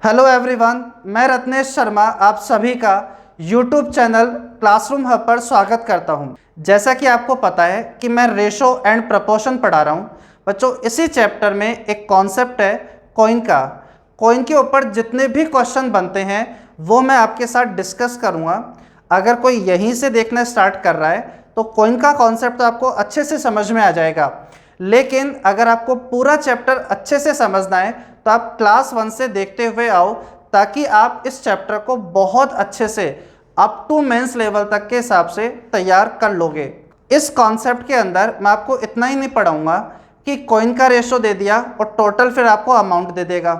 Hello everyone, मैं रत्नेश शर्मा आप सभी का यूट्यूब चैनल क्लासरूम हब पर स्वागत करता हूं। जैसा कि आपको पता है कि मैं रेशो एंड प्रपोर्शन पढ़ा रहा हूं। बच्चों, इसी चैप्टर में एक कॉन्सेप्ट है कॉइन का। कॉइन के ऊपर जितने भी क्वेश्चन बनते हैं वो मैं आपके साथ डिस्कस करूँगा। अगर कोई यहीं से देखना स्टार्ट कर रहा है तो कॉइन का कॉन्सेप्ट तो आपको अच्छे से समझ में आ जाएगा, लेकिन अगर आपको पूरा चैप्टर अच्छे से समझना है तो आप क्लास 1 से देखते हुए आओ, ताकि आप इस चैप्टर को बहुत अच्छे से अप टू मेंस लेवल तक के हिसाब से तैयार कर लोगे। इस कॉन्सेप्ट के अंदर मैं आपको इतना ही नहीं पढ़ाऊंगा कि कॉइन का रेशो दे दिया और टोटल फिर आपको अमाउंट दे देगा,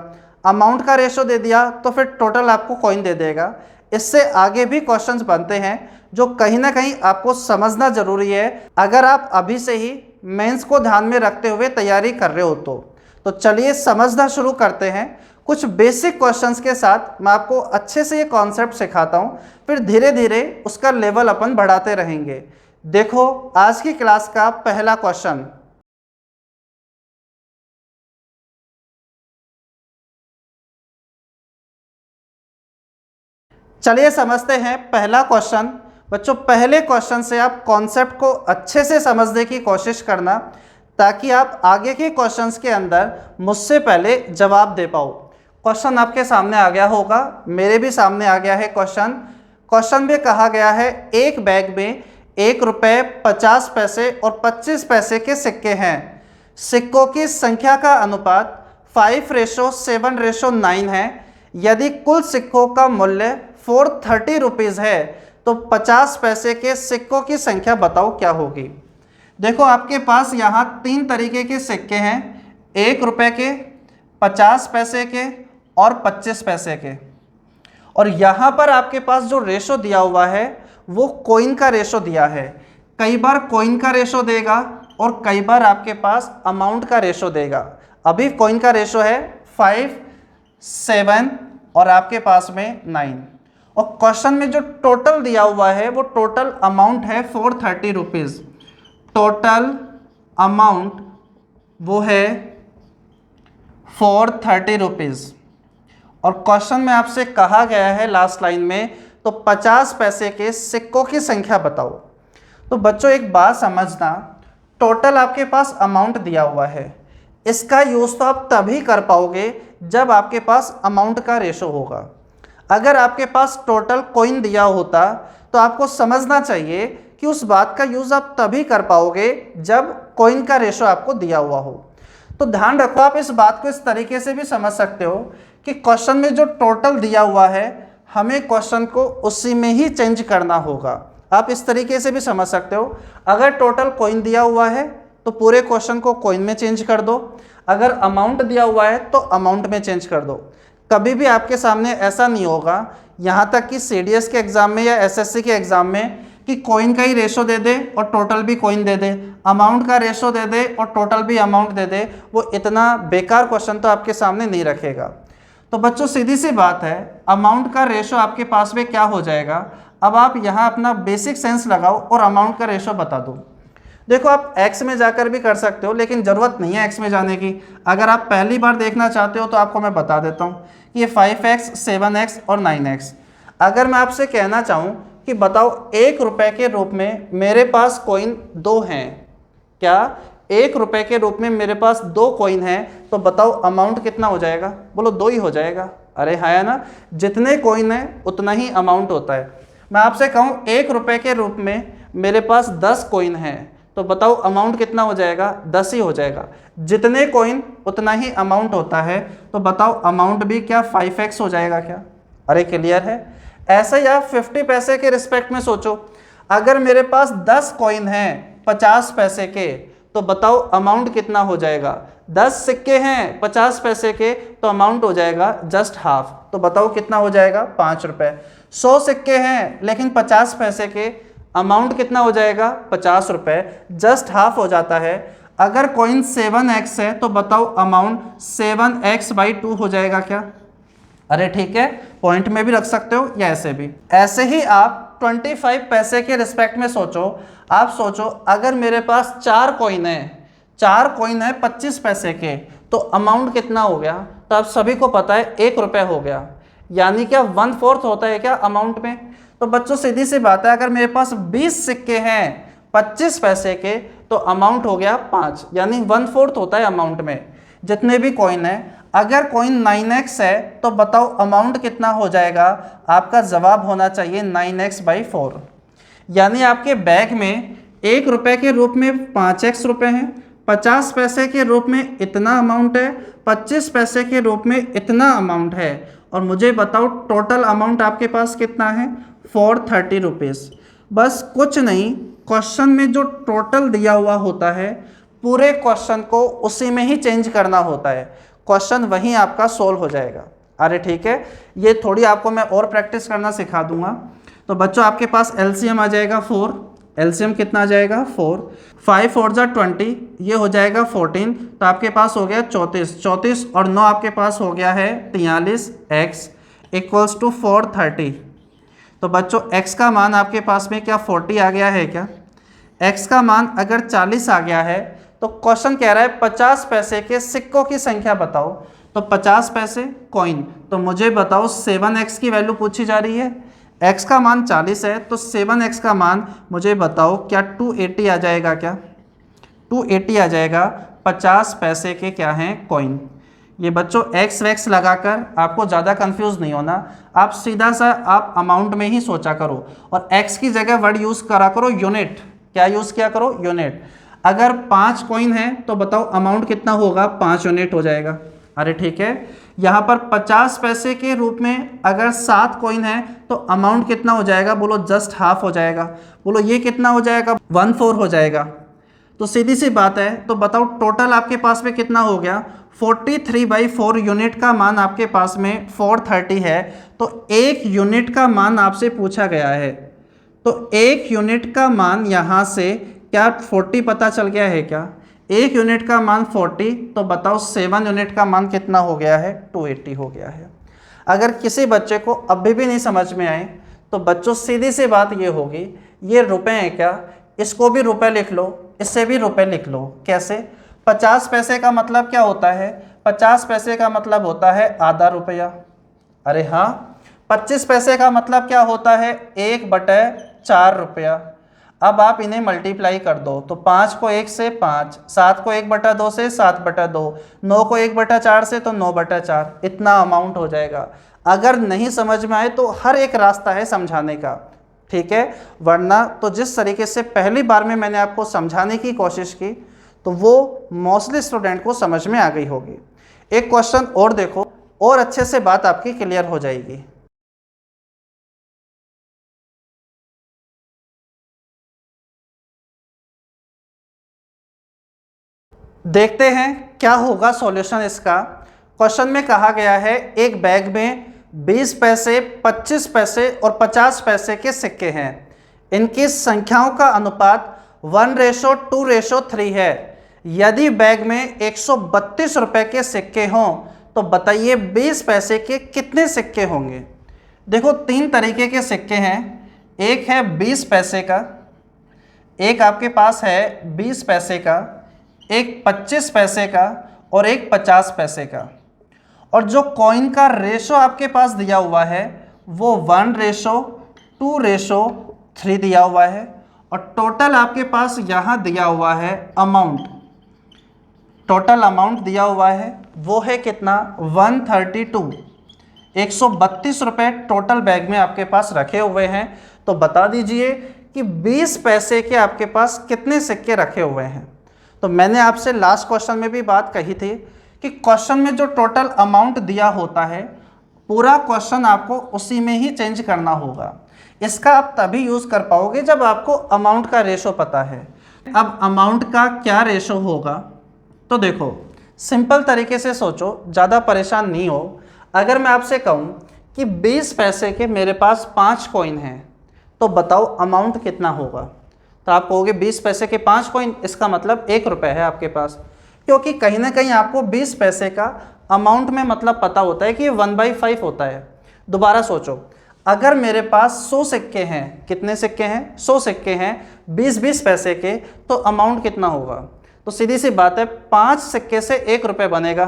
अमाउंट का रेशो दे दिया तो फिर टोटल आपको कॉइन दे देगा। इससे आगे भी क्वेश्चंस बनते हैं जो कहीं ना कहीं आपको समझना जरूरी है, अगर आप अभी से ही मेंस को ध्यान में रखते हुए तैयारी कर रहे हो तो चलिए समझना शुरू करते हैं। कुछ बेसिक क्वेश्चंस के साथ मैं आपको अच्छे से ये कॉन्सेप्ट सिखाता हूँ, फिर धीरे धीरे उसका लेवल अपन बढ़ाते रहेंगे। देखो आज की क्लास का पहला क्वेश्चन। चलिए समझते हैं पहला क्वेश्चन। बच्चों, पहले क्वेश्चन से आप कॉन्सेप्ट को अच्छे से समझने की कोशिश करना, ताकि आप आगे के क्वेश्चंस के अंदर मुझसे पहले जवाब दे पाओ। क्वेश्चन आपके सामने आ गया होगा, मेरे भी सामने आ गया है क्वेश्चन में कहा गया है एक बैग में 1 रुपये 50 पैसे और 25 पैसे के सिक्के हैं। सिक्कों की संख्या का अनुपात 5:7:9 है। यदि कुल सिक्कों का मूल्य 430 रुपीज़ है तो 50 पैसे के सिक्कों की संख्या बताओ क्या होगी। देखो आपके पास यहाँ 3 तरीके के सिक्के हैं, 1 रुपये के, 50 पैसे के और 25 पैसे के। और यहाँ पर आपके पास जो रेशो दिया हुआ है वो कॉइन का रेशो दिया है। कई बार कॉइन का रेशो देगा और कई बार आपके पास अमाउंट का रेशो देगा। अभी कॉइन का रेशो है 5, 7 और आपके पास में 9। और क्वेश्चन में जो टोटल दिया हुआ है वो टोटल अमाउंट है 430 रुपीज़। टोटल अमाउंट वो है 430 रुपीज़। और क्वेश्चन में आपसे कहा गया है लास्ट लाइन में तो 50 पैसे के सिक्कों की संख्या बताओ। तो बच्चों एक बात समझना, टोटल आपके पास अमाउंट दिया हुआ है, इसका यूज़ तो आप तभी कर पाओगे जब आपके पास अमाउंट का रेशो होगा। अगर आपके पास टोटल कॉइन दिया होता तो आपको समझना चाहिए कि उस बात का यूज़ आप तभी कर पाओगे जब कॉइन का रेशो आपको दिया हुआ हो। तो ध्यान रखो, आप इस बात को इस तरीके से भी समझ सकते हो कि क्वेश्चन में जो टोटल दिया हुआ है हमें क्वेश्चन को उसी में ही चेंज करना होगा। आप इस तरीके से भी समझ सकते हो, अगर टोटल कॉइन दिया हुआ है तो पूरे क्वेश्चन को कॉइन में चेंज कर दो, अगर अमाउंट दिया हुआ है तो अमाउंट में चेंज कर दो। कभी भी आपके सामने ऐसा नहीं होगा, यहाँ तक कि CDS के एग्ज़ाम में या SSC के एग्ज़ाम में, कि कॉइन का ही रेशो दे दे और टोटल भी कॉइन दे दे, अमाउंट का रेशो दे दे और टोटल भी अमाउंट दे दे। वो इतना बेकार क्वेश्चन तो आपके सामने नहीं रखेगा। तो बच्चों सीधी सी बात है, अमाउंट का रेशो आपके पास में क्या हो जाएगा। अब आप यहाँ अपना बेसिक सेंस लगाओ और अमाउंट का रेशो बता दो। देखो आप एक्स में जाकर भी कर सकते हो, लेकिन ज़रूरत नहीं है एक्स में जाने की। अगर आप पहली बार देखना चाहते हो तो आपको मैं बता देता हूँ कि ये 5x, 7x और 9x। अगर मैं आपसे कहना चाहूँ कि बताओ 1 रुपये के रूप में मेरे पास कॉइन 2 हैं, क्या 1 रुपये के रूप में मेरे पास 2 कॉइन हैं, तो बताओ अमाउंट कितना हो जाएगा। बोलो 2 ही हो जाएगा। अरे है ना, जितने कॉइन हैं उतना ही अमाउंट होता है। मैं आपसे कहूँ 1 रुपये के रूप में मेरे पास 10 कॉइन हैं, तो बताओ अमाउंट कितना हो जाएगा, 10 ही हो जाएगा। जितने कॉइन उतना ही अमाउंट होता है, तो बताओ अमाउंट भी क्या 5x हो जाएगा क्या। अरे क्लियर है। ऐसे ही आप 50 पैसे के रिस्पेक्ट में सोचो, अगर मेरे पास 10 कॉइन हैं 50 पैसे के, तो बताओ अमाउंट कितना हो जाएगा। 10 सिक्के हैं 50 पैसे के तो अमाउंट हो जाएगा जस्ट हाफ, तो बताओ कितना हो जाएगा 5 रुपये। 100 सिक्के हैं लेकिन 50 पैसे के, अमाउंट कितना हो जाएगा 50 रुपये, जस्ट हाफ हो जाता है। अगर कॉइन 7x है तो बताओ अमाउंट 7x/2 हो जाएगा क्या। अरे ठीक है, पॉइंट में भी रख सकते हो या ऐसे भी। ऐसे ही आप 25 पैसे के रिस्पेक्ट में सोचो। आप सोचो अगर मेरे पास 4 कॉइन है 25 पैसे के, तो अमाउंट कितना हो गया, तो आप सभी को पता है 1 रुपये हो गया, यानी क्या 1/4 होता है क्या अमाउंट में। तो बच्चों सीधी सी बात है, अगर मेरे पास 20 सिक्के हैं 25 पैसे के तो अमाउंट हो गया 5, यानी 1/4 होता है अमाउंट में जितने भी कॉइन है। अगर कॉइन 9x है तो बताओ अमाउंट कितना हो जाएगा, आपका जवाब होना चाहिए 9x/4, यानी आपके बैग में 1 रुपये के रूप में 5x रुपये हैं, 50 पैसे के रूप में इतना अमाउंट है, 25 पैसे के रूप में इतना अमाउंट है, और मुझे बताओ टोटल अमाउंट आपके पास कितना है 430 रुपीज़। बस कुछ नहीं, क्वेश्चन में जो टोटल दिया हुआ होता है पूरे क्वेश्चन को उसी में ही चेंज करना होता है, क्वेश्चन वहीं आपका सोल्व हो जाएगा। अरे ठीक है, ये थोड़ी आपको मैं और प्रैक्टिस करना सिखा दूंगा। तो बच्चों आपके पास एलसीएम आ जाएगा 4, एलसीएम कितना आ जाएगा 4, 5 4 जा 20, ये हो जाएगा 14, तो आपके पास हो गया 34 और 9 आपके पास हो गया है 43, x इक्वल्स टू 430। तो बच्चों x का मान आपके पास में क्या 40 आ गया है क्या, x का मान अगर 40 आ गया है तो क्वेश्चन कह रहा है 50 पैसे के सिक्कों की संख्या बताओ। तो 50 पैसे कॉइन, तो मुझे बताओ 7x की वैल्यू पूछी जा रही है, x का मान 40 है तो 7x का मान मुझे बताओ क्या 280 आ जाएगा क्या, 280 आ जाएगा 50 पैसे के क्या हैं कॉइन। ये बच्चों एक्स वैक्स लगाकर आपको ज़्यादा कंफ्यूज नहीं होना, आप सीधा सा आप अमाउंट में ही सोचा करो और x की जगह वर्ड यूज़ करा करो यूनिट। क्या यूज़ किया करो, यूनिट। अगर 5 कॉइन है तो बताओ अमाउंट कितना होगा, 5 यूनिट हो जाएगा। अरे ठीक है, यहाँ पर 50 पैसे के रूप में अगर 7 कॉइन है तो अमाउंट कितना हो जाएगा, बोलो जस्ट हाफ हो जाएगा। बोलो ये कितना हो जाएगा, 1/4 हो जाएगा। तो सीधी सी बात है, तो बताओ टोटल आपके पास में कितना हो गया, 43/4 यूनिट का मान आपके पास में 430 है। तो एक यूनिट का मान आपसे पूछा गया है, तो एक यूनिट का मान यहाँ से क्या 40 पता चल गया है क्या, एक यूनिट का मान 40, तो बताओ 7 यूनिट का मान कितना हो गया है, 280 हो गया है। अगर किसी बच्चे को अभी भी नहीं समझ में आए तो बच्चों सीधी सी बात ये होगी, ये रुपए हैं क्या, इसको भी रुपए लिख लो, इससे भी रुपए लिख लो। कैसे, 50 पैसे का मतलब क्या होता है, 50 पैसे का मतलब होता है आधा रुपया। अरे हाँ, 25 पैसे का मतलब क्या होता है, 1/4 रुपया। अब आप इन्हें मल्टीप्लाई कर दो, तो 5 को 1 से 5, 7 को 1/2 से 7/2, 9 को 1/4 से तो 9/4, इतना अमाउंट हो जाएगा। अगर नहीं समझ में आए तो हर एक रास्ता है समझाने का, ठीक है, वरना तो जिस तरीके से पहली बार में मैंने आपको समझाने की कोशिश की तो वो मोस्टली स्टूडेंट को समझ में आ गई होगी। एक क्वेश्चन और देखो और अच्छे से बात आपकी क्लियर हो जाएगी। देखते हैं क्या होगा सॉल्यूशन इसका। क्वेश्चन में कहा गया है एक बैग में 20 पैसे, 25 पैसे और 50 पैसे के सिक्के हैं। इनकी संख्याओं का अनुपात 1:2:3 है। यदि बैग में 132 रुपए के सिक्के हों तो बताइए 20 पैसे के कितने सिक्के होंगे। देखो 3 तरीके के सिक्के हैं, एक है 20 पैसे का, एक आपके पास है 20 पैसे का, एक 25 पैसे का और एक 50 पैसे का। और जो कॉइन का रेशो आपके पास दिया हुआ है वो 1:2:3 दिया हुआ है। और टोटल आपके पास यहाँ दिया हुआ है अमाउंट, टोटल अमाउंट दिया हुआ है वो है कितना, 132, 132 रुपये टोटल बैग में आपके पास रखे हुए हैं। तो बता दीजिए कि 20 पैसे के आपके पास कितने सिक्के रखे हुए हैं। तो मैंने आपसे लास्ट क्वेश्चन में भी बात कही थी कि क्वेश्चन में जो टोटल अमाउंट दिया होता है पूरा क्वेश्चन आपको उसी में ही चेंज करना होगा। इसका आप तभी यूज़ कर पाओगे जब आपको अमाउंट का रेशो पता है। अब अमाउंट का क्या रेशो होगा, तो देखो सिंपल तरीके से सोचो, ज़्यादा परेशान नहीं हो। अगर मैं आपसे कहूँ कि 20 पैसे के मेरे पास 5 कॉइन हैं तो बताओ अमाउंट कितना होगा, तो आप कहोगे 20 पैसे के 5 कॉइन, इसका मतलब 1 रुपये है आपके पास, क्योंकि कहीं ना कहीं आपको 20 पैसे का अमाउंट में मतलब पता होता है कि ये 1/5 होता है। दोबारा सोचो, अगर मेरे पास 100 सिक्के हैं, कितने सिक्के हैं, 100 सिक्के हैं 20-20 पैसे के, तो अमाउंट कितना होगा। तो सीधी सी बात है 5 सिक्के से 1 रुपये बनेगा,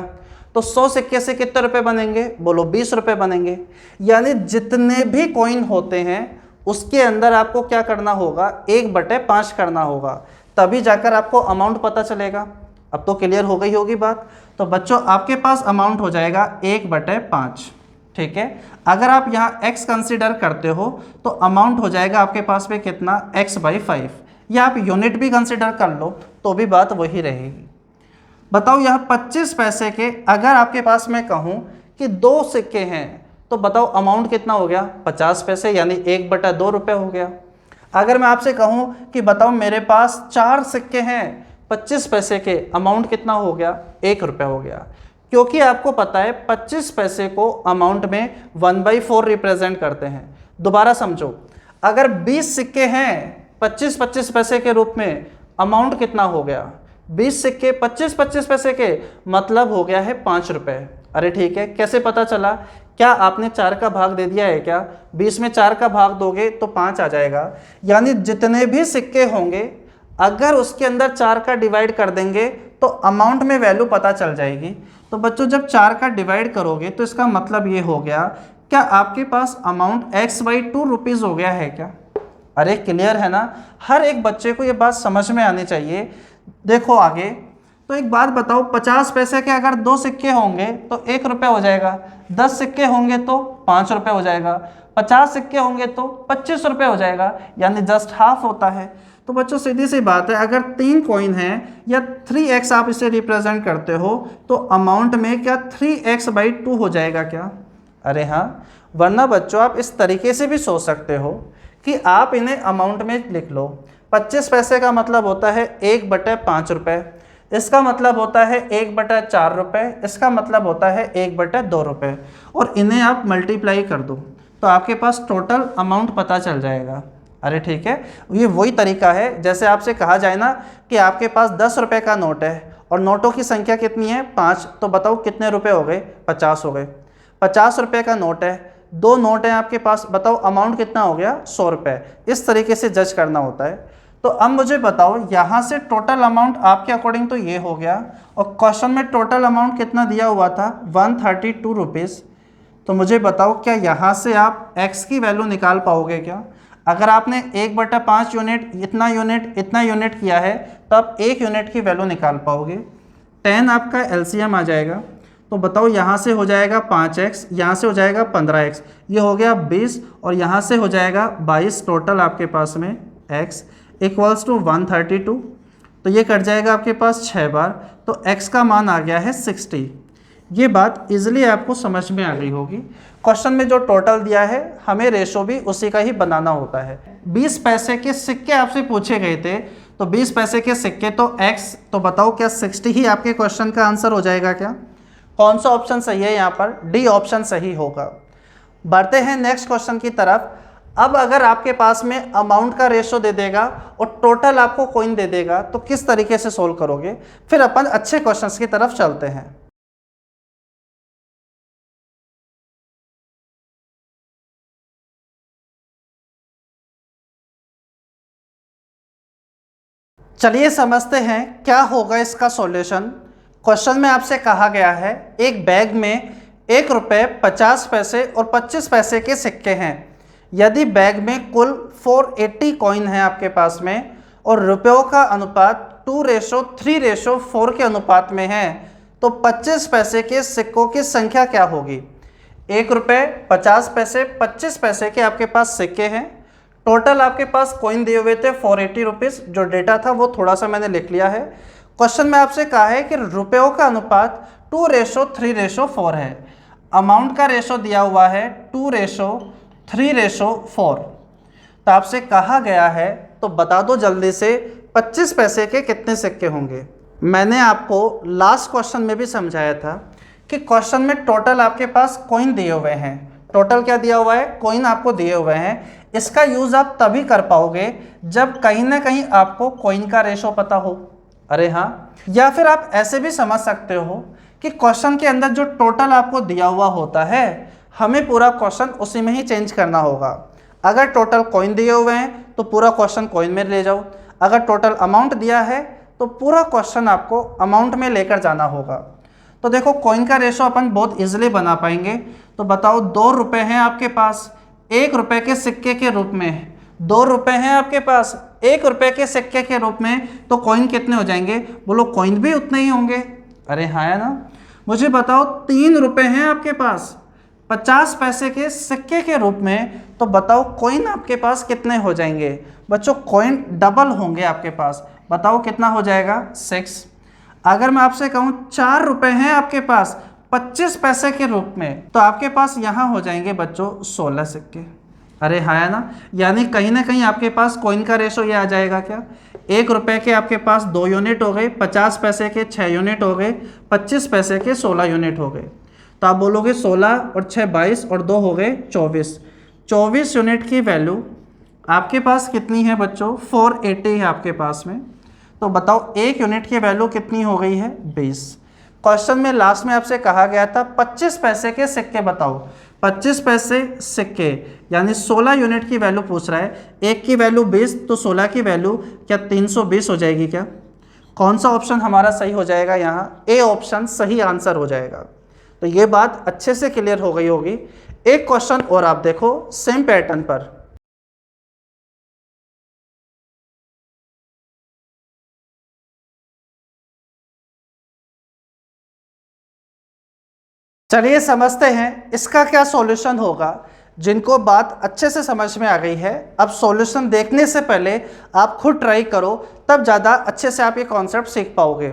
तो 100 सिक्के से कितने रुपए बनेंगे, बोलो 20 रुपये बनेंगे। यानी जितने भी कॉइन होते हैं उसके अंदर आपको क्या करना होगा, 1/5 करना होगा, तभी जाकर आपको अमाउंट पता चलेगा। अब तो क्लियर हो गई होगी बात। तो बच्चों आपके पास अमाउंट हो जाएगा 1/5, ठीक है। अगर आप यहाँ x कंसीडर करते हो तो अमाउंट हो जाएगा आपके पास में कितना, x/5, या आप यूनिट भी कंसीडर कर लो तो भी बात वही रहेगी। बताओ यहाँ 25 पैसे के अगर आपके पास मैं कहूँ कि 2 सिक्के हैं तो बताओ अमाउंट कितना हो गया, 50 पैसे, यानी 1/2 रुपये हो गया। अगर मैं आपसे कहूँ कि बताओ मेरे पास 4 सिक्के हैं 25 पैसे के, अमाउंट कितना हो गया, 1 रुपये हो गया। क्योंकि आपको पता है 25 पैसे को अमाउंट में 1/4 रिप्रेजेंट करते हैं। दोबारा समझो, अगर 20 सिक्के हैं 25-25 पैसे के रूप में, अमाउंट कितना हो गया, 20 सिक्के 25-25 पैसे के, मतलब हो गया है 5 रुपये। अरे ठीक है, कैसे पता चला, क्या आपने 4 का भाग दे दिया है क्या, 20 में 4 का भाग दोगे तो 5 आ जाएगा। यानी जितने भी सिक्के होंगे अगर उसके अंदर 4 का डिवाइड कर देंगे तो अमाउंट में वैल्यू पता चल जाएगी। तो बच्चों जब 4 का डिवाइड करोगे तो इसका मतलब ये हो गया, क्या आपके पास अमाउंट x/2 रुपीज़ हो गया है क्या। अरे क्लियर है ना, हर एक बच्चे को ये बात समझ में आनी चाहिए। देखो आगे, तो एक बात बताओ, 50 पैसे के अगर 2 सिक्के होंगे तो 1 रुपये हो जाएगा, 10 सिक्के होंगे तो 5 रुपये हो जाएगा, 50 सिक्के होंगे तो 25 रुपये हो जाएगा, यानी जस्ट हाफ होता है। तो बच्चों सीधी सी बात है, अगर 3 कॉइन हैं या 3x आप इसे रिप्रेजेंट करते हो तो अमाउंट में क्या 3x/2 हो जाएगा क्या। अरे हाँ, वरना बच्चों आप इस तरीके से भी सोच सकते हो कि आप इन्हें अमाउंट में लिख लो। 25 पैसे का मतलब होता है 1/5 रुपये, इसका मतलब होता है 1/4 रुपये, इसका मतलब होता है 1/2 रुपये, और इन्हें आप मल्टीप्लाई कर दो तो आपके पास टोटल अमाउंट पता चल जाएगा। अरे ठीक है, ये वही तरीका है जैसे आपसे कहा जाए ना कि आपके पास 10 रुपये का नोट है और नोटों की संख्या कितनी है, 5, तो बताओ कितने रुपए हो गए, 50 हो गए। 50 रुपये का नोट है, 2 नोट हैं आपके पास, बताओ अमाउंट कितना हो गया, 100 रुपये। इस तरीके से जज करना होता है। तो अब मुझे बताओ यहाँ से टोटल अमाउंट आपके अकॉर्डिंग तो ये हो गया, और क्वेश्चन में टोटल अमाउंट कितना दिया हुआ था, 132 रुपीज़। तो मुझे बताओ क्या यहाँ से आप x की वैल्यू निकाल पाओगे क्या। अगर आपने 1/5 यूनिट इतना यूनिट किया है तो आप 1 यूनिट की वैल्यू निकाल पाओगे। 10 आपका एलसीएम आ जाएगा, तो बताओ यहाँ से हो जाएगा 5x, यहाँ से हो जाएगा 15x, ये हो गया 20, और यहाँ से हो जाएगा 22, टोटल आपके पास में x इक्वल्स टू 132। तो ये कट जाएगा आपके पास 6 बार, तो x का मान आ गया है 60। ये बात इजीली आपको समझ में आ गई होगी। क्वेश्चन में जो टोटल दिया है हमें रेशो भी उसी का ही बनाना होता है। 20 पैसे के सिक्के आपसे पूछे गए थे, तो 20 पैसे के सिक्के तो x, तो बताओ क्या 60 ही आपके क्वेश्चन का आंसर हो जाएगा क्या। कौन सा ऑप्शन सही है यहाँ पर, डी ऑप्शन सही होगा। बढ़ते हैं नेक्स्ट क्वेश्चन की तरफ। अब अगर आपके पास में अमाउंट का रेशो दे देगा और टोटल आपको कॉइन दे देगा तो किस तरीके से सोल्व करोगे, फिर अपन अच्छे क्वेश्चंस की तरफ चलते हैं। चलिए समझते हैं क्या होगा इसका सॉल्यूशन। क्वेश्चन में आपसे कहा गया है एक बैग में 1 रुपये 50 पैसे और 25 पैसे के सिक्के हैं। यदि बैग में कुल 480 कॉइन है आपके पास में और रुपयों का अनुपात 2:3:4 के अनुपात में है, तो 25 पैसे के सिक्कों की संख्या क्या होगी। 1 रुपये 50 पैसे 25 पैसे के आपके पास सिक्के हैं, टोटल आपके पास कॉइन दिए हुए थे 480 रुपीज़। जो डेटा था वो थोड़ा सा मैंने लिख लिया है। क्वेश्चन में आपसे कहा है कि रुपयों का अनुपात 2:3:4 है, अमाउंट का रेशो दिया हुआ है 2:3:4। तो आपसे कहा गया है तो बता दो जल्दी से 25 पैसे के कितने सिक्के होंगे। मैंने आपको लास्ट क्वेश्चन में भी समझाया था कि क्वेश्चन में टोटल आपके पास कॉइन दिए हुए हैं। टोटल क्या दिया हुआ है, कॉइन आपको दिए हुए हैं। इसका यूज़ आप तभी कर पाओगे जब कहीं ना कहीं आपको कॉइन का रेशो पता हो। अरे हाँ, या फिर आप ऐसे भी समझ सकते हो कि क्वेश्चन के अंदर जो टोटल आपको दिया हुआ होता है हमें पूरा क्वेश्चन उसी में ही चेंज करना होगा। अगर टोटल कॉइन दिए हुए हैं तो पूरा क्वेश्चन कॉइन में ले जाओ, अगर टोटल अमाउंट दिया है तो पूरा क्वेश्चन आपको अमाउंट में लेकर जाना होगा। तो देखो कॉइन का रेशो अपन बहुत इजीली बना पाएंगे। तो बताओ 2 रुपये हैं आपके पास 1 रुपये के सिक्के के रूप में, 2 रुपये हैं आपके पास 1 रुपये के सिक्के के रूप में, तो कॉइन कितने हो जाएंगे? बोलो कॉइन भी उतने ही होंगे। अरे हाँ है ना। मुझे बताओ 3 रुपये हैं आपके पास 50 पैसे के सिक्के के रूप में, तो बताओ कॉइन आपके पास कितने हो जाएंगे? बच्चों कॉइन डबल होंगे आपके पास। बताओ कितना हो जाएगा? 6। अगर मैं आपसे कहूँ 4 रुपये हैं आपके पास 25 पैसे के रूप में, तो आपके पास यहाँ हो जाएंगे बच्चों 16 सिक्के। अरे हाँ है ना। यानी कहीं ना कहीं आपके पास कॉइन का रेशो ये आ जाएगा क्या? 1 रुपये के आपके पास 2 यूनिट हो गए, 50 पैसे के 6 यूनिट हो गए, 25 पैसे के 16 यूनिट हो गए। तो आप बोलोगे 16 और 6 22 और 2 हो गए 24। 24 यूनिट की वैल्यू आपके पास कितनी है बच्चों? 480 है आपके पास में। तो बताओ 1 यूनिट की वैल्यू कितनी हो गई है? 20। क्वेश्चन में लास्ट में आपसे कहा गया था 25 पैसे के सिक्के बताओ। 25 पैसे सिक्के यानी 16 यूनिट की वैल्यू पूछ रहा है। 1 की वैल्यू 20 तो 16 की वैल्यू क्या 320 हो जाएगी क्या? कौन सा ऑप्शन हमारा सही हो जाएगा? यहाँ ए ऑप्शन सही आंसर हो जाएगा। तो ये बात अच्छे से क्लियर हो गई होगी। एक क्वेश्चन और आप देखो सेम पैटर्न पर। चलिए समझते हैं इसका क्या सॉल्यूशन होगा। जिनको बात अच्छे से समझ में आ गई है, अब सॉल्यूशन देखने से पहले आप खुद ट्राई करो, तब ज़्यादा अच्छे से आप ये कॉन्सेप्ट सीख पाओगे।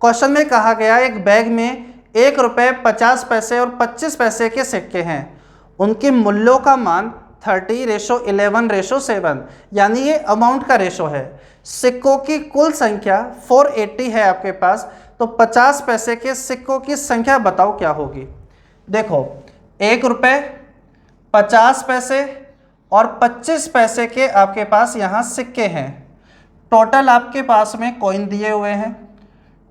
क्वेश्चन में कहा गया एक बैग में 1 रुपये 50 पैसे और 25 पैसे के सिक्के हैं। उनके मूल्यों का मान 30:11:7 यानी ये अमाउंट का रेशो है। सिक्कों की कुल संख्या 480 है आपके पास, तो 50 पैसे के सिक्कों की संख्या बताओ क्या होगी। देखो 1 रुपये 50 पैसे और 25 पैसे के आपके पास यहाँ सिक्के हैं। टोटल आपके पास में कॉइन दिए हुए हैं।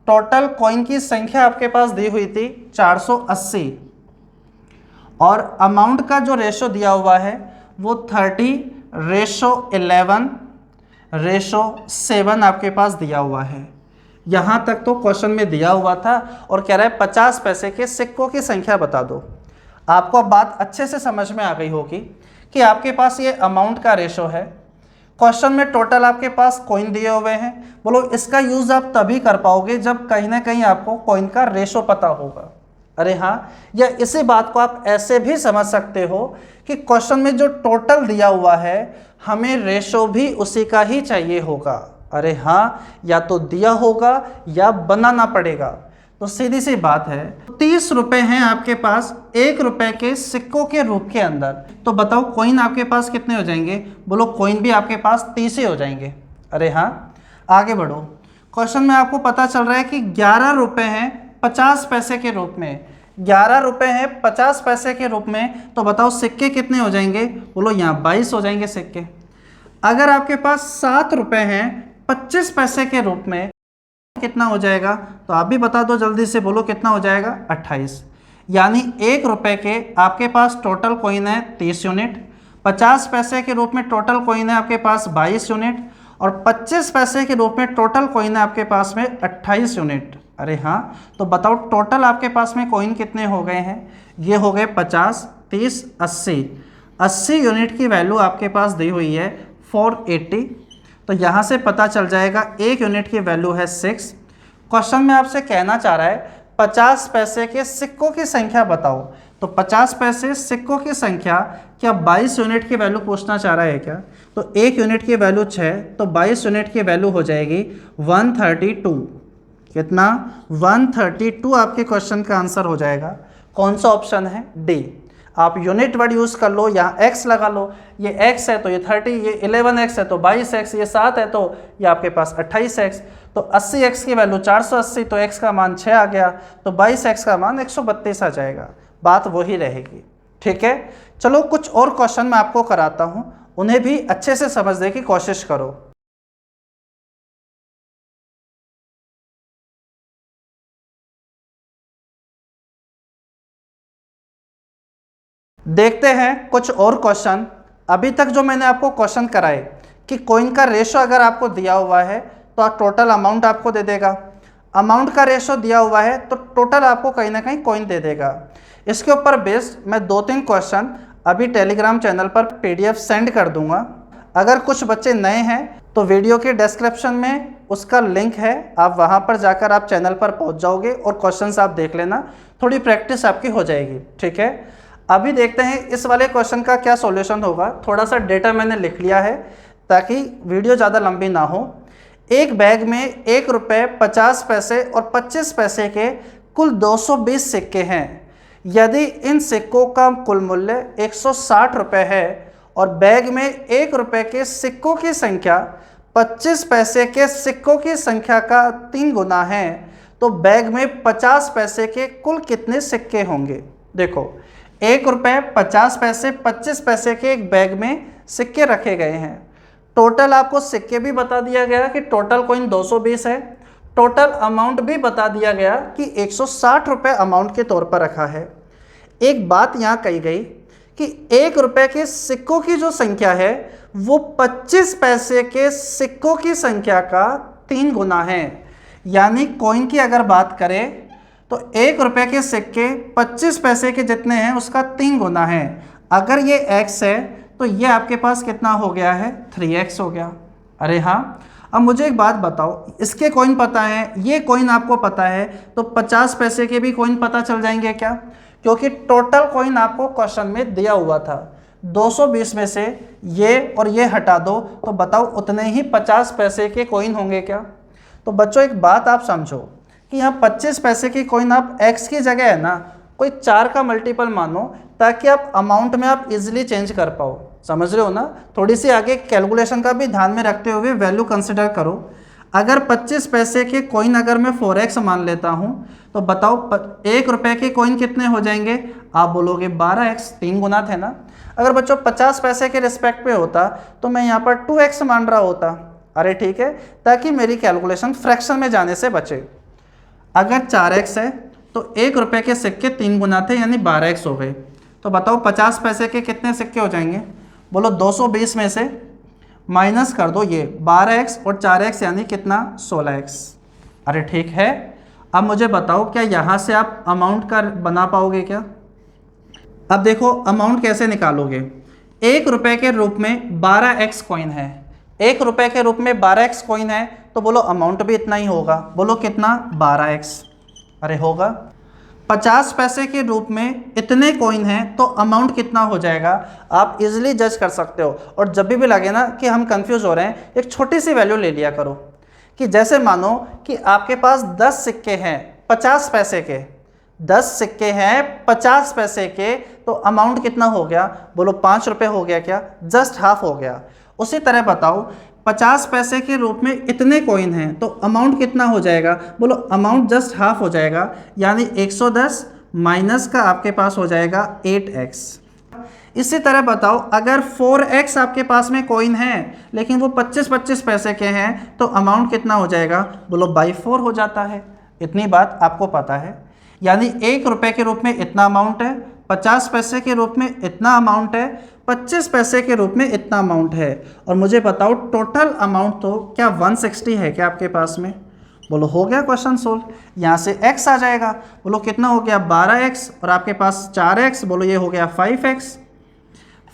टोटल कॉइन की संख्या आपके पास दी हुई थी 480 और अमाउंट का जो रेशो दिया हुआ है वो 30:11:7 आपके पास दिया हुआ है। यहाँ तक तो क्वेश्चन में दिया हुआ था और कह रहा है 50 पैसे के सिक्कों की संख्या बता दो। आपको अब बात अच्छे से समझ में आ गई होगी कि आपके पास ये अमाउंट का रेशो है। क्वेश्चन में टोटल आपके पास कॉइन दिए हुए हैं। बोलो इसका यूज़ आप तभी कर पाओगे जब कहीं ना कहीं आपको कॉइन का रेशो पता होगा। अरे हाँ, या इसी बात को आप ऐसे भी समझ सकते हो कि क्वेश्चन में जो टोटल दिया हुआ है हमें रेशो भी उसी का ही चाहिए होगा। अरे हाँ, या तो दिया होगा या बनाना पड़ेगा। तो सीधी सी बात है। 30 रुपये हैं आपके पास 1 रुपये के सिक्कों के रूप के अंदर, तो बताओ कॉइन आपके पास कितने हो जाएंगे? बोलो कॉइन भी आपके पास 30 ही हो जाएंगे। अरे हाँ, आगे बढ़ो। क्वेश्चन में आपको पता चल रहा है कि 11 रुपये हैं 50 पैसे के रूप में। 11 रुपये हैं 50 पैसे के रूप में, तो बताओ सिक्के कितने हो जाएंगे? बोलो यहाँ 22 हो जाएंगे सिक्के। अगर आपके पास 7 रुपये हैं 25 पैसे के रूप में, कितना हो जाएगा? तो आप भी बता दो जल्दी से, बोलो कितना हो जाएगा? 28। यानी 1 रुपये के आपके पास टोटल कॉइन है 30 यूनिट, 50 पैसे के रूप में टोटल कॉइन है आपके पास 22 यूनिट और 25 पैसे के रूप में टोटल कॉइन है आपके पास में 28 यूनिट। अरे हाँ, तो बताओ टोटल आपके पास में कॉइन कितने हो गए हैं? ये हो गए 50, 30, 80। 80 यूनिट की वैल्यू आपके पास दी हुई है 480। तो यहाँ से पता चल जाएगा 1 यूनिट की वैल्यू है 6। क्वेश्चन में आपसे कहना चाह रहा है 50 पैसे के सिक्कों की संख्या बताओ। तो 50 पैसे सिक्कों की संख्या, क्या 22 यूनिट की वैल्यू पूछना चाह रहा है क्या? तो 1 यूनिट की वैल्यू 6, तो 22 यूनिट की वैल्यू हो जाएगी 132। कितना? 132 आपके क्वेश्चन का आंसर हो जाएगा। कौन सा ऑप्शन है? डी। आप यूनिट वर्ड यूज़ कर लो, यहाँ x लगा लो। ये x है तो ये 30, ये 11x है तो 22x, ये 7 है तो ये आपके पास 28x। तो 80x की वैल्यू 480, तो x का मान 6 आ गया, तो 22x का मान 132 आ जाएगा। बात वही रहेगी। ठीक है, चलो कुछ और क्वेश्चन मैं आपको कराता हूँ, उन्हें भी अच्छे से समझने की कोशिश करो। देखते हैं कुछ और क्वेश्चन। अभी तक जो मैंने आपको क्वेश्चन कराए कि कॉइन का रेशो अगर आपको दिया हुआ है तो टोटल अमाउंट आपको दे देगा। अमाउंट का रेशो दिया हुआ है तो टोटल आपको कहीं ना कहीं कॉइन दे देगा। इसके ऊपर बेस्ड मैं 2-3 क्वेश्चन अभी टेलीग्राम चैनल पर पीडीएफ सेंड कर दूंगा। अगर कुछ बच्चे नए हैं तो वीडियो के डिस्क्रिप्शन में उसका लिंक है, आप वहां पर जाकर आप चैनल पर पहुंच जाओगे और क्वेश्चंस आप देख लेना, थोड़ी प्रैक्टिस आपकी हो जाएगी। ठीक है, अभी देखते हैं इस वाले क्वेश्चन का क्या सॉल्यूशन होगा। थोड़ा सा डेटा मैंने लिख लिया है ताकि वीडियो ज़्यादा लंबी ना हो। एक बैग में 1 रुपये 50 पैसे और 25 पैसे के कुल 220 सिक्के हैं। यदि इन सिक्कों का कुल मूल्य 160 रुपये है और बैग में 1 रुपये के सिक्कों की संख्या 25 पैसे के सिक्कों की संख्या का 3 गुना है, तो बैग में 50 पैसे के कुल कितने सिक्के होंगे। देखो 1 रुपये 50 पैसे 25 पैसे के एक बैग में सिक्के रखे गए हैं। टोटल आपको सिक्के भी बता दिया गया कि टोटल कॉइन 220 है। टोटल अमाउंट भी बता दिया गया कि 160 रुपये अमाउंट के तौर पर रखा है। एक बात यहाँ कही गई कि 1 रुपये के सिक्कों की जो संख्या है वो 25 पैसे के सिक्कों की संख्या का 3 गुना है। यानी कॉइन की अगर बात करें तो 1 रुपये के सिक्के 25 पैसे के जितने हैं उसका 3 गुना है। अगर ये x है तो ये आपके पास कितना हो गया है, 3x हो गया। अरे हाँ, अब मुझे एक बात बताओ, इसके कॉइन पता है, ये कॉइन आपको पता है, तो 50 पैसे के भी कॉइन पता चल जाएंगे क्या? क्योंकि टोटल कॉइन आपको क्वेश्चन में दिया हुआ था। 220 में से ये और ये हटा दो तो बताओ उतने ही 50 पैसे के कॉइन होंगे क्या? तो बच्चों एक बात आप समझो कि यहाँ 25 पैसे की कॉइन आप x की जगह है ना कोई 4 का मल्टीपल मानो, ताकि आप अमाउंट में आप इजीली चेंज कर पाओ। समझ रहे हो ना? थोड़ी सी आगे कैलकुलेशन का भी ध्यान में रखते हुए वैल्यू कंसिडर करो। अगर 25 पैसे के कॉइन अगर मैं 4x मान लेता हूँ तो बताओ 1 रुपये के कॉइन कितने हो जाएंगे? आप बोलोगे 12x, 3 गुना थे ना। अगर बच्चों 50 पैसे के रिस्पेक्ट पे होता तो मैं यहाँ पर 2x मान रहा होता। अरे ठीक है, ताकि मेरी कैलकुलेशन फ्रैक्शन में जाने से बचे। अगर 4x है तो 1 रुपये के सिक्के 3 गुना थे यानी 12x हो गए। तो बताओ 50 पैसे के कितने सिक्के हो जाएंगे? बोलो 220 में से माइनस कर दो ये 12x और 4x यानी कितना, 16x। अरे ठीक है, अब मुझे बताओ क्या यहाँ से आप अमाउंट का बना पाओगे क्या? अब देखो अमाउंट कैसे निकालोगे। 1 रुपये के रूप में 12x कॉइन है, 1 रुपये के रूप में 12x कॉइन है, तो बोलो अमाउंट भी इतना ही होगा। बोलो कितना, 12x। अरे होगा। 50 पैसे के रूप में इतने कॉइन हैं तो अमाउंट कितना हो जाएगा, आप इजीली जज कर सकते हो। और जब भी लगे ना कि हम कंफ्यूज हो रहे हैं, एक छोटी सी वैल्यू ले लिया करो कि जैसे मानो कि आपके पास 10 सिक्के हैं 50 पैसे के, 10 सिक्के हैं 50 पैसे के, तो अमाउंट कितना हो गया? बोलो 5 रुपये हो गया क्या? जस्ट हाफ हो गया। उसी तरह बताओ 50 पैसे के रूप में इतने कॉइन हैं तो अमाउंट कितना हो जाएगा? बोलो अमाउंट जस्ट हाफ हो जाएगा, यानी 110 माइनस का आपके पास हो जाएगा 8x। इसी तरह बताओ अगर 4x आपके पास में कॉइन है लेकिन वो 25-25 पैसे के हैं तो अमाउंट कितना हो जाएगा? बोलो बाई 4 हो जाता है। इतनी बात आपको पता है, यानी 1 रुपये के रूप में इतना अमाउंट है, 50 पैसे के रूप में इतना अमाउंट है, 25 पैसे के रूप में इतना अमाउंट है। और मुझे बताओ टोटल अमाउंट तो क्या 160 है क्या आपके पास में? बोलो हो गया क्वेश्चन सोल्व। यहाँ से x आ जाएगा, बोलो कितना हो गया, 12x, और आपके पास 4x, बोलो ये हो गया 5x।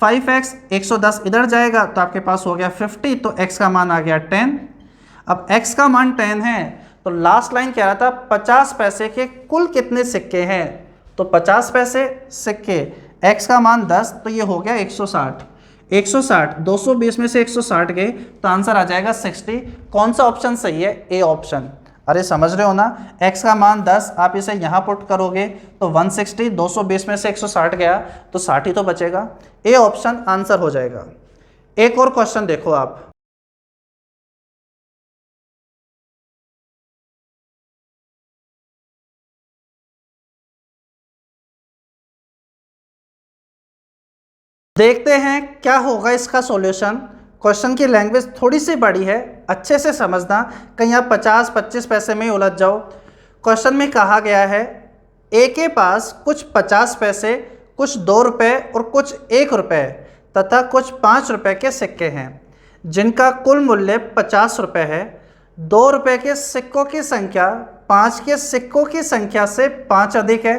5x 110 इधर जाएगा तो आपके पास हो गया 50, तो x का मान आ गया 10। अब x का मान 10 है तो लास्ट लाइन क्या रहा था, 50 पैसे के कुल कितने सिक्के हैं? तो 50 पैसे सिक्के, x का मान 10, तो ये हो गया 160। 160 220 में से 160 गए तो आंसर आ जाएगा 60। कौन सा ऑप्शन सही है? A option. अरे समझ रहे हो ना, x का मान 10, आप इसे यहाँ पुट करोगे तो 160, 220 में से 160 गया तो 60 ही तो बचेगा। ए ऑप्शन आंसर हो जाएगा। एक और क्वेश्चन देखो आप। देखते हैं क्या होगा इसका सॉल्यूशन। क्वेश्चन की लैंग्वेज थोड़ी सी बड़ी है, अच्छे से समझना, कहीं आप 50-25 पैसे में ही उलझ जाओ। क्वेश्चन में कहा गया है ए के पास कुछ 50 पैसे, कुछ 2 रुपये और कुछ 1 रुपये तथा कुछ 5 रुपये के सिक्के हैं जिनका कुल मूल्य 50 रुपये है। ₹2 के सिक्कों की संख्या 5 के सिक्कों की संख्या से 5 अधिक है।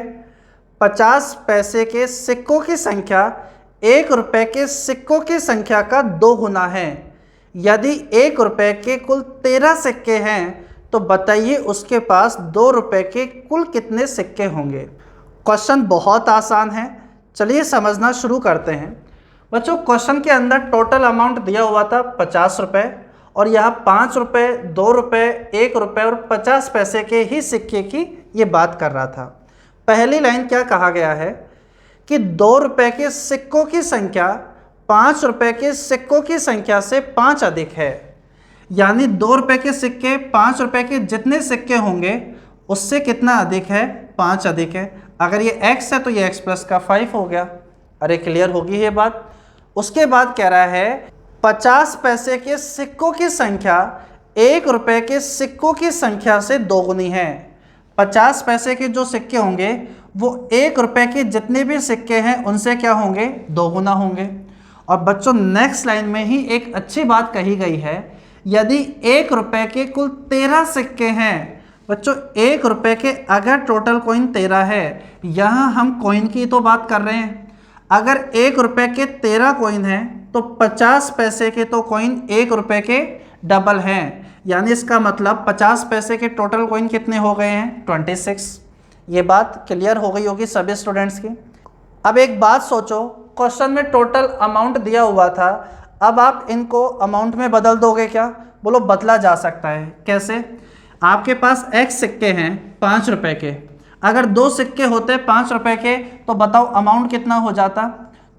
50 पैसे के सिक्कों की संख्या ₹1 के सिक्कों की संख्या का 2 गुना है। यदि ₹1 के कुल 13 सिक्के हैं तो बताइए उसके पास ₹2 के कुल कितने सिक्के होंगे। क्वेश्चन बहुत आसान है, चलिए समझना शुरू करते हैं। बच्चों क्वेश्चन के अंदर टोटल अमाउंट दिया हुआ था ₹50 और यहाँ ₹5, ₹2, ₹1 और 50 पैसे के ही सिक्के की ये बात कर रहा था। पहली लाइन क्या कहा गया है कि ₹2 के सिक्कों की संख्या ₹5 के सिक्कों की संख्या से 5 अधिक है। यानी ₹2 के सिक्के ₹5 के जितने सिक्के होंगे उससे कितना अधिक है, 5 अधिक है। अगर ये x है तो ये x प्लस का 5 हो गया। अरे क्लियर होगी ये बात। उसके बाद कह रहा है 50 पैसे के सिक्कों की संख्या ₹1 के सिक्कों की संख्या से 2 गुनी है। 50 पैसे के जो सिक्के होंगे वो ₹1 के जितने भी सिक्के हैं उनसे क्या होंगे, 2 गुना होंगे। और बच्चों नेक्स्ट लाइन में ही एक अच्छी बात कही गई है, यदि ₹1 के कुल 13 सिक्के हैं। बच्चों ₹1 के अगर टोटल कॉइन 13 है, यहाँ हम कॉइन की तो बात कर रहे हैं। अगर ₹1 के 13 कॉइन हैं तो 50 पैसे के तो कॉइन ₹1 के डबल हैं। यानी इसका मतलब 50 पैसे के टोटल कॉइन कितने हो गए हैं, 26। ये बात क्लियर हो गई होगी सभी स्टूडेंट्स की। अब एक बात सोचो, क्वेश्चन में टोटल अमाउंट दिया हुआ था, अब आप इनको अमाउंट में बदल दोगे क्या? बोलो बदला जा सकता है। कैसे? आपके पास x सिक्के हैं ₹5 के, अगर 2 सिक्के होते ₹5 के तो बताओ अमाउंट कितना हो जाता?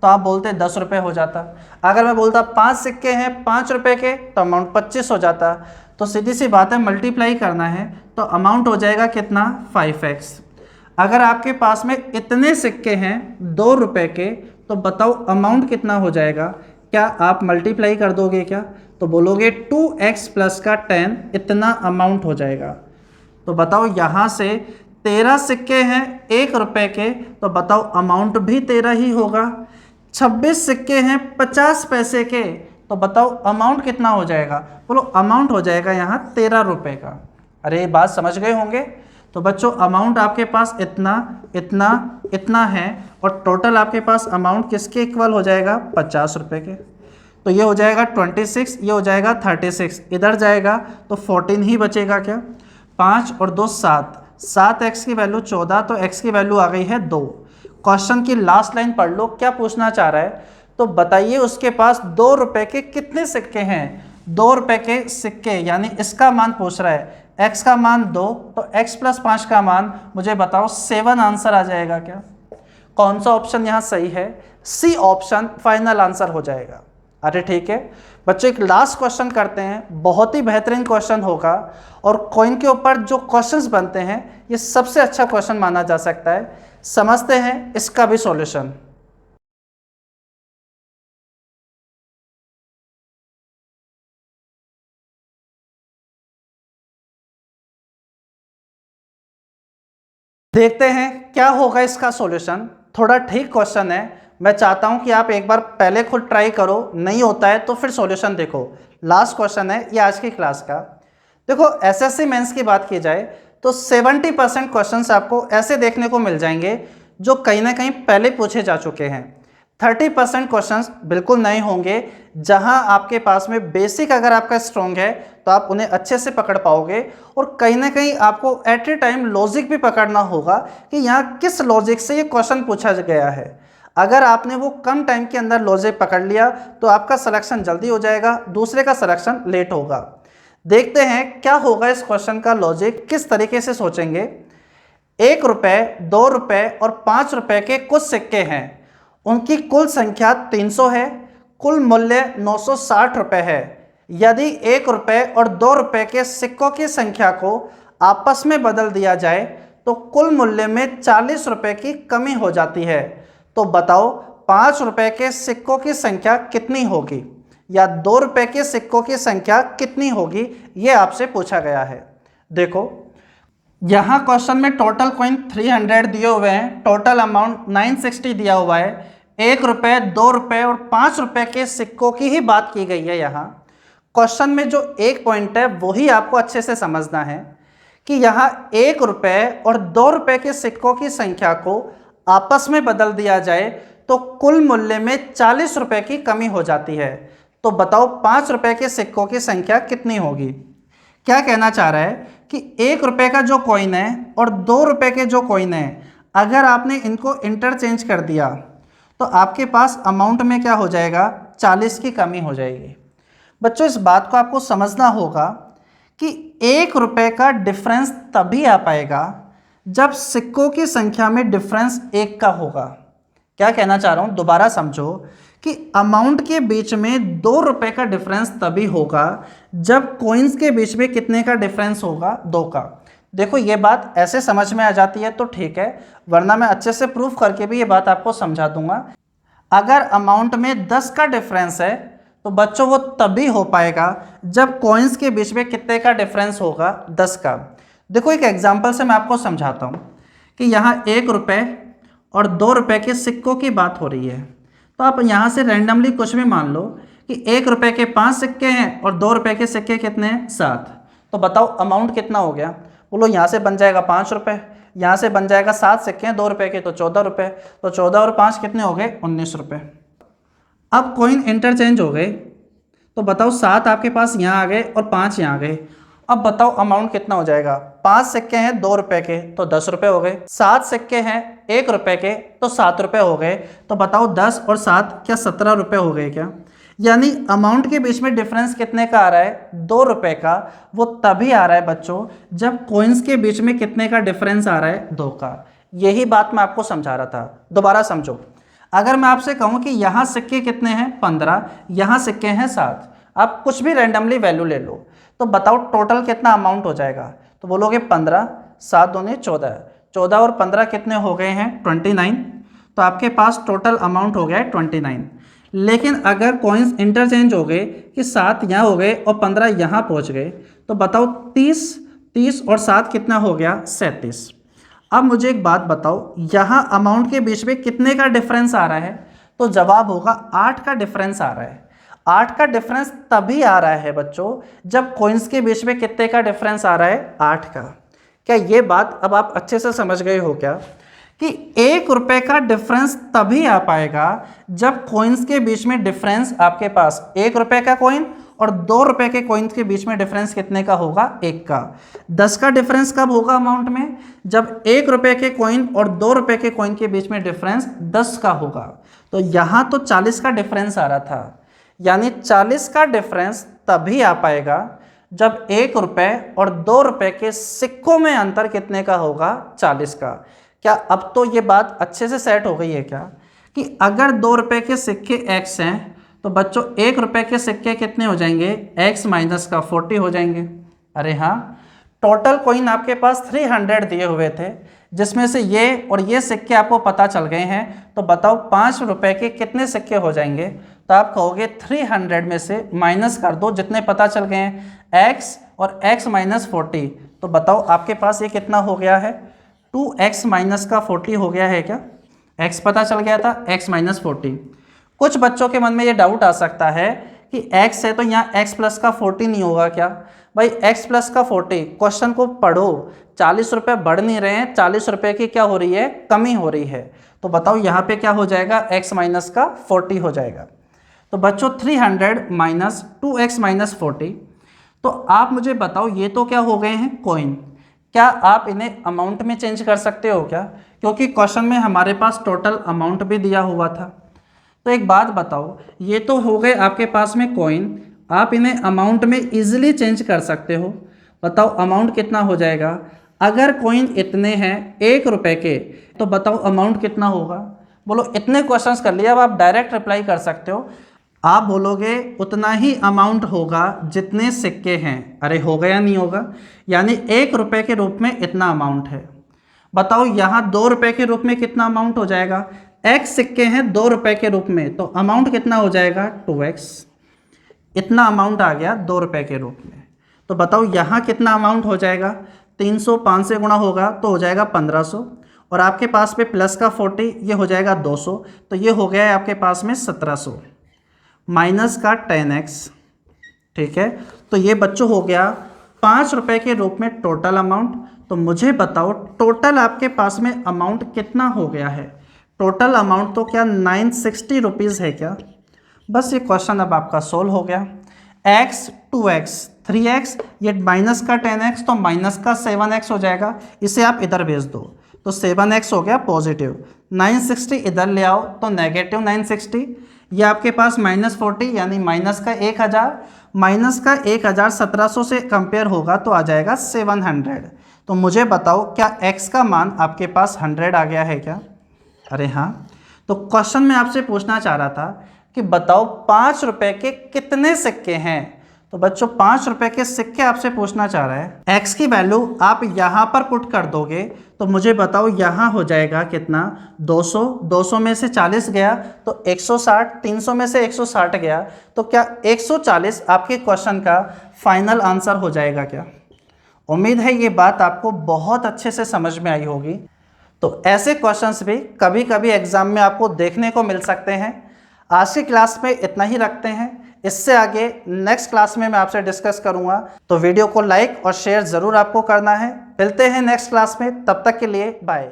तो आप बोलते ₹10 हो जाता। अगर मैं बोलता 5 सिक्के हैं ₹5 के तो अमाउंट 25 हो जाता। तो सीधी सी बात है, मल्टीप्लाई करना है तो अमाउंट हो जाएगा कितना, 5x। अगर आपके पास में इतने सिक्के हैं ₹2 के तो बताओ अमाउंट कितना हो जाएगा? क्या आप मल्टीप्लाई कर दोगे क्या? तो बोलोगे 2x प्लस का 10 इतना अमाउंट हो जाएगा। तो बताओ यहाँ से 13 सिक्के हैं ₹1 के तो बताओ अमाउंट भी 13 ही होगा। 26 सिक्के हैं 50 पैसे के तो बताओ अमाउंट कितना हो जाएगा? बोलो अमाउंट हो जाएगा यहाँ ₹13 का। अरे ये बात समझ गए होंगे। तो बच्चों अमाउंट आपके पास इतना इतना इतना है और टोटल आपके पास अमाउंट किसके इक्वल हो जाएगा, ₹50 के। तो ये हो जाएगा 26, ये हो जाएगा 36, इधर जाएगा तो 14 ही बचेगा। क्या 5 और 2 7, 7x की वैल्यू 14 तो x की वैल्यू आ गई है 2। क्वेश्चन की लास्ट लाइन पढ़ लो, क्या पूछना चाह रहा है? तो बताइए उसके पास ₹2 के कितने सिक्के हैं। ₹2 के सिक्के यानी इसका मान पूछ रहा है, x का मान 2 तो x प्लस 5 का मान मुझे बताओ 7 आंसर आ जाएगा क्या? कौन सा ऑप्शन यहाँ सही है? सी ऑप्शन फाइनल आंसर हो जाएगा। अरे ठीक है बच्चों, एक लास्ट क्वेश्चन करते हैं, बहुत ही बेहतरीन क्वेश्चन होगा और कॉइन के ऊपर जो क्वेश्चंस बनते हैं ये सबसे अच्छा क्वेश्चन माना जा सकता है। समझते हैं इसका भी सॉल्यूशन। देखते हैं क्या होगा इसका सॉल्यूशन। थोड़ा ठीक क्वेश्चन है, मैं चाहता हूं कि आप एक बार पहले खुद ट्राई करो, नहीं होता है तो फिर सॉल्यूशन देखो। लास्ट क्वेश्चन है ये आज की क्लास का। देखो एसएससी मेंस की बात की जाए तो 70% क्वेश्चंस आपको ऐसे देखने को मिल जाएंगे जो कहीं ना कहीं पहले पूछे जा चुके हैं। 30% क्वेश्चंस बिल्कुल नए होंगे, जहां आपके पास में बेसिक अगर आपका स्ट्रॉन्ग है तो आप उन्हें अच्छे से पकड़ पाओगे और कहीं ना कहीं आपको एट ए टाइम लॉजिक भी पकड़ना होगा कि यहाँ किस लॉजिक से ये क्वेश्चन पूछा गया है। अगर आपने वो कम टाइम के अंदर लॉजिक पकड़ लिया तो आपका सिलेक्शन जल्दी हो जाएगा, दूसरे का सिलेक्शन लेट होगा। देखते हैं क्या होगा इस क्वेश्चन का लॉजिक, किस तरीके से सोचेंगे। ₹1, ₹2 और ₹5 के कुछ सिक्के हैं, उनकी कुल संख्या 300 है, कुल मूल्य ₹960 है। यदि ₹1 और ₹2 के सिक्कों की संख्या को आपस में बदल दिया जाए तो कुल मूल्य में ₹40 की कमी हो जाती है। तो बताओ ₹5 के सिक्कों की संख्या कितनी होगी या ₹2 के सिक्कों की संख्या कितनी होगी, ये आपसे पूछा गया है। देखो यहाँ क्वेश्चन में टोटल कॉइन 300 दिए हुए हैं, टोटल अमाउंट 960 दिया हुआ है। ₹1, ₹2 और ₹5 के सिक्कों की ही बात की गई है। यहाँ क्वेश्चन में जो एक पॉइंट है वही आपको अच्छे से समझना है कि यहाँ 1 रुपये और 2 रुपये के सिक्कों की संख्या को आपस में बदल दिया जाए तो कुल मूल्य में 40 रुपये की कमी हो जाती है। तो बताओ 5 रुपये के सिक्कों की संख्या कितनी होगी। क्या कहना चाह रहा है कि 1 रुपये का जो कॉइन है और 2 रुपये के जो कॉइन है, अगर आपने इनको इंटरचेंज कर दिया तो आपके पास अमाउंट में क्या हो जाएगा, 40 की कमी हो जाएगी। बच्चों इस बात को आपको समझना होगा कि 1 रुपये का डिफरेंस तभी आ पाएगा जब सिक्कों की संख्या में डिफरेंस 1 का होगा। क्या कहना चाह रहा हूँ, दोबारा समझो कि अमाउंट के बीच में 2 रुपये का डिफरेंस तभी होगा जब कॉइन्स के बीच में कितने का डिफरेंस होगा, 2 का। देखो ये बात ऐसे समझ में आ जाती है तो ठीक है, वरना मैं अच्छे से प्रूफ करके भी ये बात आपको समझा दूंगा। अगर अमाउंट में 10 का डिफरेंस है तो बच्चों वो तभी हो पाएगा जब कॉइन्स के बीच में कितने का डिफरेंस होगा, 10 का। देखो एक एग्जांपल से मैं आपको समझाता हूँ कि यहाँ 1 रुपये और 2 रुपये के सिक्कों की बात हो रही है। तो आप यहाँ से रैंडमली कुछ भी मान लो कि 1 रुपये के 5 सिक्के हैं और 2 रुपये के सिक्के कितने हैं, 7। तो बताओ अमाउंट कितना हो गया। बोलो यहाँ से बन जाएगा 5 रुपये, यहाँ से बन जाएगा 7 सिक्के हैं 2 रुपये के तो 14 रुपये, तो 14 और 5 कितने हो गए, 19 रुपये। अब कॉइन इंटरचेंज हो गए तो बताओ 7 आपके पास यहाँ आ गए और 5 यहाँ आ गए। अब बताओ अमाउंट कितना हो जाएगा। 5 सिक्के हैं 2 रुपये के तो 10 रुपये हो गए, 7 सिक्के हैं 1 रुपये के तो 7 रुपये हो गए। तो बताओ 10 और 7 क्या 17 रुपये हो गए क्या। यानी अमाउंट के बीच में डिफरेंस कितने का आ रहा है, 2 रुपये का। वो तभी आ रहा है बच्चों जब कॉइन्स के बीच में कितने का डिफरेंस आ रहा है, 2 का। यही बात मैं आपको समझा रहा था, दोबारा समझो। अगर मैं आपसे कहूँ कि यहाँ सिक्के कितने हैं, 15, यहाँ सिक्के हैं 7, आप कुछ भी रैंडमली वैल्यू ले लो तो बताओ टोटल कितना अमाउंट हो जाएगा। तो बोलोगे 15, 7 दूनी 14, 14 और 15 कितने हो गए हैं, 29। तो आपके पास टोटल अमाउंट हो गया है 29। लेकिन अगर कॉइन्स इंटरचेंज हो गए कि 7 यहाँ हो गए और 15 यहाँ पहुँच गए तो बताओ 30 और 7 कितना हो गया, 37। अब मुझे एक बात बताओ, यहाँ अमाउंट के बीच में कितने का डिफरेंस आ रहा है। तो जवाब होगा 8 का डिफरेंस आ रहा है। 8 का डिफरेंस तभी आ रहा है बच्चों जब कॉइन्स के बीच में कितने का डिफरेंस आ रहा है, 8 का। क्या ये बात अब आप अच्छे से समझ गए हो क्या कि 1 रुपये का डिफरेंस तभी आ पाएगा जब कॉइन्स के बीच में डिफरेंस आपके पास 1 रुपये का कॉइन और 2 रुपये के कॉइन्स के बीच में डिफरेंस कितने का होगा, 1 का। 10 का डिफरेंस कब होगा अमाउंट में, जब 1 रुपये के कॉइन और 2 रुपये के कॉइन के बीच में डिफरेंस 10 का होगा। तो यहाँ तो 40 का डिफरेंस आ रहा था, यानी 40 का डिफरेंस तभी आ पाएगा जब 1 रुपये और 2 रुपये के सिक्कों में अंतर कितने का होगा, 40 का। क्या अब तो ये बात अच्छे से सेट हो गई है क्या कि अगर 2 रुपये के सिक्के x हैं तो बच्चों 1 रुपये के सिक्के कितने हो जाएंगे, x माइनस का 40 हो जाएंगे। अरे हाँ, टोटल कॉइन आपके पास 300 दिए हुए थे, जिसमें से ये और ये सिक्के आपको पता चल गए हैं। तो बताओ 5 रुपये के कितने सिक्के हो जाएंगे। तो आप कहोगे 300 में से माइनस कर दो जितने पता चल गए हैं, x और x माइनस 40। तो बताओ आपके पास ये कितना हो गया है, 2x माइनस का 40 हो गया है क्या। x पता चल गया था, x माइनस 40। कुछ बच्चों के मन में ये डाउट आ सकता है कि x है तो यहाँ x प्लस का 40 नहीं होगा क्या। भाई x प्लस का 40, क्वेश्चन को पढ़ो, 40 रुपये बढ़ नहीं रहे हैं, 40 रुपये की क्या हो रही है, कमी हो रही है। तो बताओ यहाँ पे क्या हो जाएगा, x माइनस का 40 हो जाएगा। तो बच्चों 300 माइनस 2x माइनस 40। तो आप मुझे बताओ ये तो क्या हो गए हैं, कॉइन। क्या आप इन्हें अमाउंट में चेंज कर सकते हो क्या, क्योंकि क्वेश्चन में हमारे पास टोटल अमाउंट भी दिया हुआ था। तो एक बात बताओ, ये तो हो गए आपके पास में कॉइन, आप इन्हें अमाउंट में इजीली चेंज कर सकते हो। बताओ अमाउंट कितना हो जाएगा। अगर कॉइन इतने हैं 1 रुपये के तो बताओ अमाउंट कितना होगा। बोलो इतने क्वेश्चंस कर लिया, अब आप डायरेक्ट रिप्लाई कर सकते हो। आप बोलोगे उतना ही अमाउंट होगा जितने सिक्के हैं। अरे होगा या नहीं होगा, यानी 1 रुपये के रूप में इतना अमाउंट है। बताओ यहाँ 2 रुपये के रूप में कितना अमाउंट हो जाएगा, x सिक्के हैं 2 रुपये के रूप में, तो अमाउंट कितना हो जाएगा, 2x। इतना अमाउंट आ गया 2 रुपये के रूप में। तो बताओ यहाँ कितना अमाउंट हो जाएगा, 300 5 से गुणा होगा तो हो जाएगा 1500, और आपके पास पे प्लस का 40 ये हो जाएगा 200, तो ये हो गया है आपके पास में 1700 माइनस का 10x ठीक है, तो ये बच्चों हो गया 5 रुपये के रूप में टोटल अमाउंट। तो मुझे बताओ टोटल आपके पास में अमाउंट कितना हो गया है। टोटल अमाउंट तो क्या 960 रुपीज़ है क्या। बस ये क्वेश्चन अब आपका सोल्व हो गया। x 2x 3x, ये माइनस का 10x तो माइनस का 7x हो जाएगा, इसे आप इधर भेज दो तो 7x हो गया पॉजिटिव। 960 इधर ले आओ तो नेगेटिव 960। ये आपके पास -40 यानी माइनस का 1000, माइनस का 1000 1700 से कंपेयर होगा तो आ जाएगा 700। तो मुझे बताओ क्या x का मान आपके पास 100 आ गया है क्या। अरे हाँ, तो क्वेश्चन में आपसे पूछना चाह रहा था कि बताओ 5 रुपए के कितने सिक्के हैं। तो बच्चों 5 रुपए के सिक्के आपसे पूछना चाह रहा है। x की वैल्यू आप यहाँ पर पुट कर दोगे तो मुझे बताओ यहाँ हो जाएगा कितना 200, 200 में से 40 गया तो 160, 300 में से 160 गया तो क्या 140 आपके क्वेश्चन का फाइनल आंसर हो जाएगा क्या। उम्मीद है ये बात आपको बहुत अच्छे से समझ में आई होगी। तो ऐसे क्वेश्चंस भी कभी कभी एग्जाम में आपको देखने को मिल सकते हैं। आज की क्लास में इतना ही रखते हैं, इससे आगे नेक्स्ट क्लास में मैं आपसे डिस्कस करूंगा। तो वीडियो को लाइक और शेयर ज़रूर आपको करना है। मिलते हैं नेक्स्ट क्लास में, तब तक के लिए बाय।